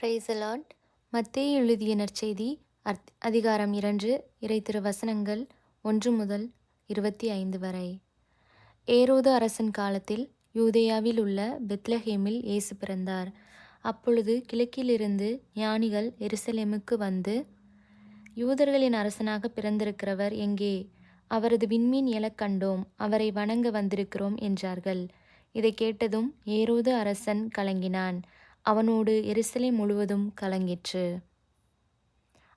Praise the Lord. மத்தேயு எழுதிய நற்செய்தி அதிகாரம் 2 இறை திருவசனங்கள் 1 முதல் 25 வரை. ஏரோது அரசன் காலத்தில் யூதேயாவில் உள்ள பெத்லஹேமில் இயேசு பிறந்தார். அப்பொழுது கிழக்கிலிருந்து ஞானிகள் எருசலேமுக்கு வந்து, யூதர்களின் அரசனாக பிறந்திருக்கிறவர் எங்கே? அவரது விண்மீன் எழக் கண்டோம், அவரை வணங்க வந்திருக்கிறோம் என்றார்கள். இதை கேட்டதும் ஏரோது அரசன் கலங்கினான். அவனோடு எருசலேம் முழுவதும் கலங்கிற்று.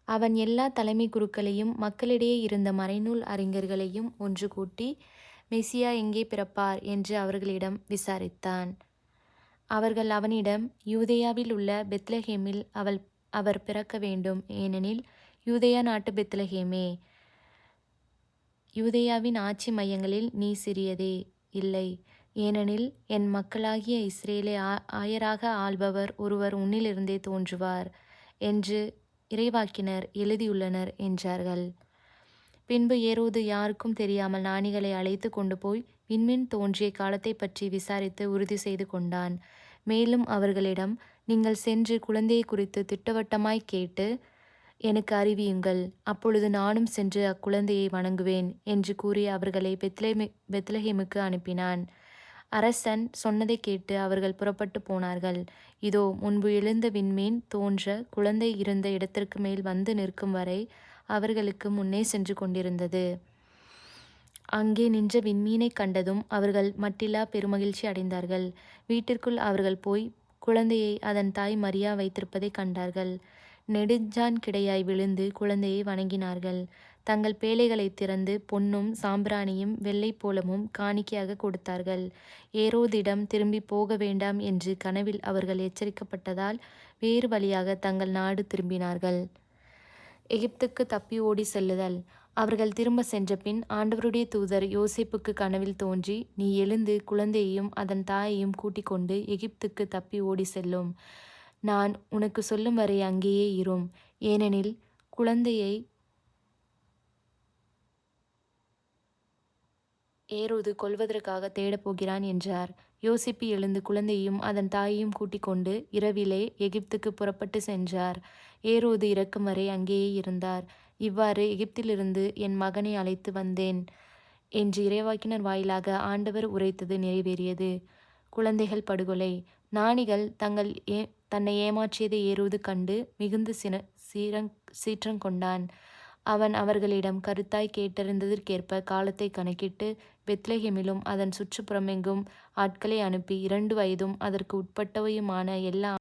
அவன் எல்லா தலைமை குருக்களையும் மக்களிடையே இருந்த மறைநூல் அறிஞர்களையும் ஒன்று கூட்டி, மெசியா எங்கே பிறப்பார் என்று அவர்களிடம் விசாரித்தான். அவர்கள் அவனிடம், யூதேயாவில் உள்ள பெத்லஹேமில் அவர் பிறக்க வேண்டும், ஏனெனில் யூதேயா நாட்டு பெத்லஹேமே, யூதேயாவின் ஆட்சி மையங்களில் நீ சிறியதே இல்லை, ஏனெனில் என் மக்களாகிய இஸ்ரேலை ஆயராக ஆள்பவர் ஒருவர் உன்னிலிருந்தே தோன்றுவார் என்று இறைவாக்கினர் எழுதியுள்ளனர் என்றார்கள். பின்பு ஏரோது யாருக்கும் தெரியாமல் ஞானிகளை அழைத்து கொண்டு போய் விண்மீன் தோன்றிய காலத்தை பற்றி விசாரித்து உறுதி செய்து கொண்டான். மேலும் அவர்களிடம், நீங்கள் சென்று குழந்தையை குறித்து திட்டவட்டமாய் கேட்டு எனக்கு அறிவியுங்கள், அப்பொழுது நானும் சென்று அக்குழந்தையை வணங்குவேன் என்று கூறி அவர்களை பெத்லஹேமுக்கு அனுப்பினான். அரசன் சொன்னதை கேட்டு அவர்கள் புறப்பட்டு போனார்கள். இதோ, முன்பு எழுந்த விண்மீன் தோன்ற குழந்தை இருந்த இடத்திற்கு மேல் வந்து நிற்கும் வரை அவர்களுக்கு முன்னே சென்று கொண்டிருந்தது. அங்கே நின்ற விண்மீனை கண்டதும் அவர்கள் மட்டில்லா பெருமகிழ்ச்சி அடைந்தார்கள். வீட்டிற்குள் அவர்கள் போய் குழந்தையை அதன் தாய் மரியா வைத்திருப்பதை கண்டார்கள். நெடுஞ்சான் கிடையாய் விழுந்து குழந்தையை வணங்கினார்கள். தங்கள் பேழைகளை திறந்து பொன்னும் சாம்பிராணியும் வெள்ளை போலமும் காணிக்கையாக கொடுத்தார்கள். ஏரோதிடம் திரும்பி போக வேண்டாம் என்று கனவில் அவர்கள் எச்சரிக்கப்பட்டதால் வேறு வழியாக தங்கள் நாடு திரும்பினார்கள். எகிப்துக்கு தப்பி ஓடி செல்லுதல். அவர்கள் திரும்ப சென்ற பின் ஆண்டவருடைய தூதர் யோசேப்புக்கு கனவில் தோன்றி, நீ எழுந்து குழந்தையையும் அதன் தாயையும் கூட்டிக் கொண்டு எகிப்துக்கு தப்பி ஓடி செல்லும். நான் உனக்கு சொல்லும் வரை அங்கேயே இரும், ஏனெனில் குழந்தையை ஏரோது கொல்வதற்காக தேடப்போகிறான் என்றார். யோசிப்பு எழுந்து குழந்தையும் அதன் தாயையும் கூட்டிக் கொண்டு இரவிலே எகிப்துக்கு புறப்பட்டு சென்றார். ஏரோது இறக்கும் வரை அங்கேயே இருந்தார். இவ்வாறு எகிப்திலிருந்து என் மகனை அழைத்து வந்தேன் என்று இறைவாக்கினர் வாயிலாக ஆண்டவர் உரைத்தது நிறைவேறியது. குழந்தைகள் படுகொலை. ஞானிகள் தன்னை ஏமாற்றியதை ஏரோது கண்டு மிகுந்த சீற்றங்கொண்டான். அவன் அவர்களிடம் கருத்தாய் கேட்டறிந்ததற்கேற்ப காலத்தை கணக்கிட்டு பெத்லஹேமிலும் அதன் சுற்றுப்புறமெங்கும் ஆட்களை அனுப்பி 2 வயதும் அதற்கு உட்பட்டவையுமான எல்லா